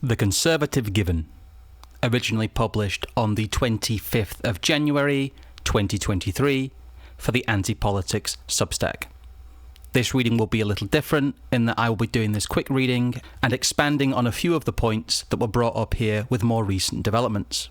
The Conservative Given, originally published on the 25th of January 2023 for the Anti-Politics Substack. This reading will be a little different in that I will be doing this quick reading and expanding on a few of the points that were brought up here with more recent developments.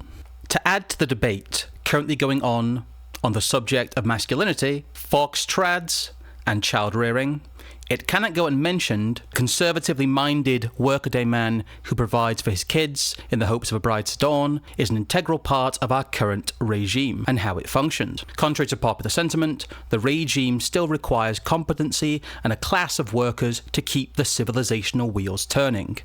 To add to the debate currently going on the subject of masculinity, foxtrads, and child rearing, it cannot go unmentioned conservatively minded workaday man who provides for his kids in the hopes of a brighter dawn is an integral part of our current regime and how it functions. Contrary to popular sentiment, the regime still requires competency and a class of workers to keep the civilizational wheels turning.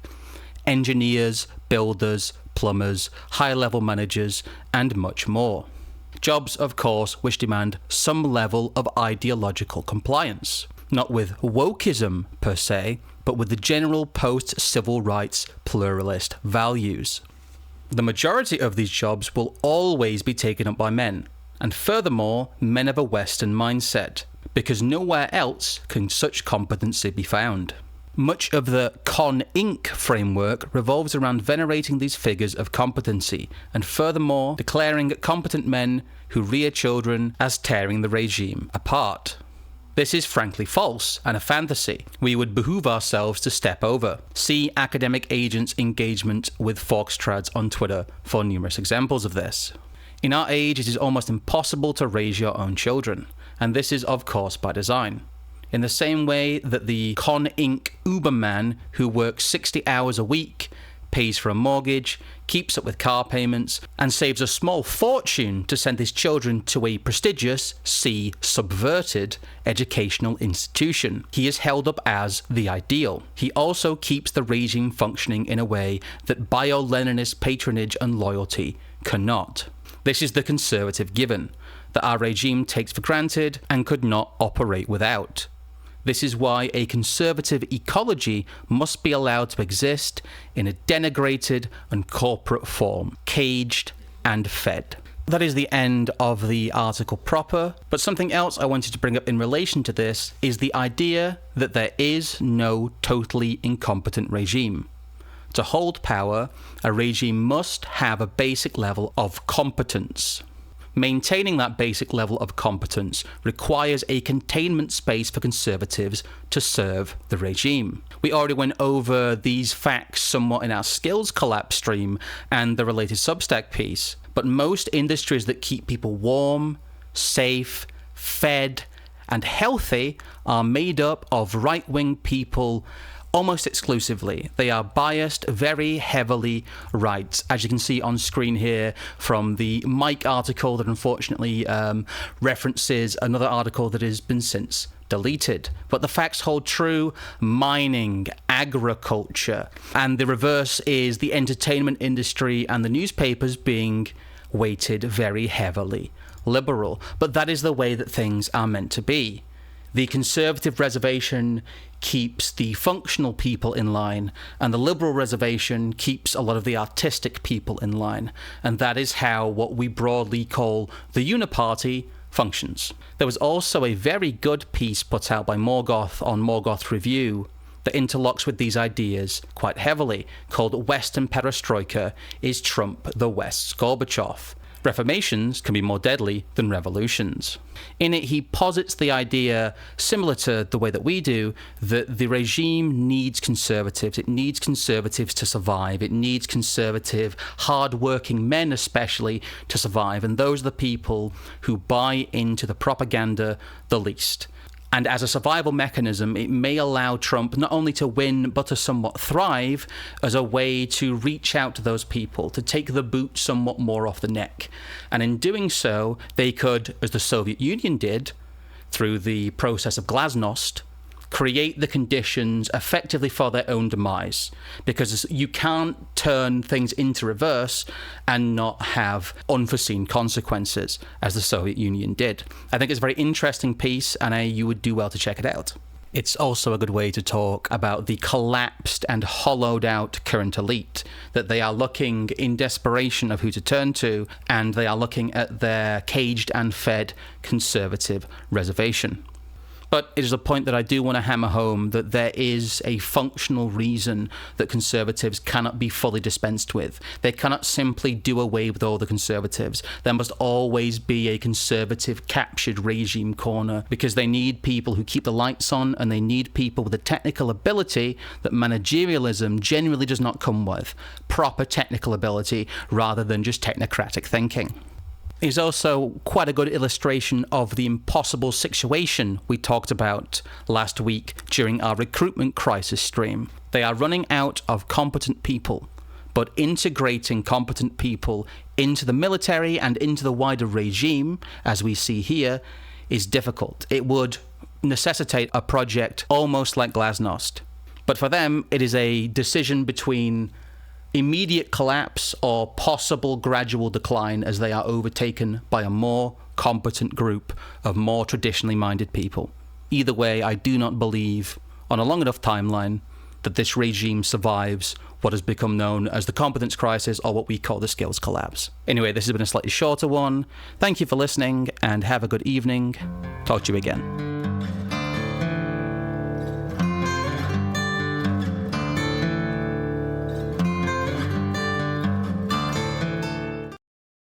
Engineers, builders, plumbers, high-level managers, and much more. Jobs, of course, which demand some level of ideological compliance. Not with wokeism per se, but with the general post-civil rights pluralist values. The majority of these jobs will always be taken up by men, and furthermore, men of a Western mindset, because nowhere else can such competency be found. Much of the Con Inc. framework revolves around venerating these figures of competency, and furthermore, declaring competent men who rear children as tearing the regime apart. This is frankly false and a fantasy we would behoove ourselves to step over. See Academic Agents' engagement with foxtrads on Twitter for numerous examples of this. In our age, it is almost impossible to raise your own children, and this is of course by design. In the same way that the Con Inc. Uberman who works 60 hours a week, pays for a mortgage, keeps up with car payments, and saves a small fortune to send his children to a prestigious, subverted, educational institution. He is held up as the ideal. He also keeps the regime functioning in a way that bio-Leninist patronage and loyalty cannot. This is the conservative given, that our regime takes for granted and could not operate without. This is why a conservative ecology must be allowed to exist in a denigrated and corporate form, caged and fed. That is the end of the article proper, but something else I wanted to bring up in relation to this is the idea that there is no totally incompetent regime. To hold power, a regime must have a basic level of competence. Maintaining that basic level of competence requires a containment space for conservatives to serve the regime. We already went over these facts somewhat in our skills collapse stream and the related Substack piece, but most industries that keep people warm, safe, fed, and healthy are made up of right-wing people almost exclusively. They are biased very heavily right, as you can see on screen here from the Mike article that unfortunately references another article that has been since deleted. But the facts hold true: mining, agriculture, and the reverse is the entertainment industry and the newspapers being weighted very heavily liberal. But that is the way that things are meant to be. The conservative reservation keeps the functional people in line, and the liberal reservation keeps a lot of the artistic people in line. And that is how what we broadly call the Unip Party functions. There was also a very good piece put out by Morgoth on Morgoth Review that interlocks with these ideas quite heavily, called Western Perestroika is Trump the West's Gorbachev. Reformations can be more deadly than revolutions. In it, he posits the idea, similar to the way that we do, that the regime needs conservatives. It needs conservatives to survive. It needs conservative, hard-working men especially to survive. And those are the people who buy into the propaganda the least. And as a survival mechanism, it may allow Trump not only to win, but to somewhat thrive as a way to reach out to those people, to take the boot somewhat more off the neck. And in doing so, they could, as the Soviet Union did, through the process of glasnost, create the conditions effectively for their own demise, because you can't turn things into reverse and not have unforeseen consequences, as the Soviet Union did. I think it's a very interesting piece, and you would do well to check it out. It's also a good way to talk about the collapsed and hollowed out current elite, that they are looking in desperation of who to turn to, and they are looking at their caged and fed conservative reservation. But it is a point that I do want to hammer home, that there is a functional reason that conservatives cannot be fully dispensed with. They cannot simply do away with all the conservatives. There must always be a conservative captured regime corner, because they need people who keep the lights on, and they need people with the technical ability that managerialism generally does not come with. Proper technical ability rather than just technocratic thinking. Is also quite a good illustration of the impossible situation we talked about last week during our recruitment crisis stream. They are running out of competent people, but integrating competent people into the military and into the wider regime, as we see here, is difficult. It would necessitate a project almost like Glasnost. But for them, it is a decision between immediate collapse or possible gradual decline as they are overtaken by a more competent group of more traditionally minded people. Either way, I do not believe, on a long enough timeline, that this regime survives what has become known as the competence crisis, or what we call the skills collapse. Anyway, this has been a slightly shorter one. Thank you for listening, and have a good evening. Talk to you again.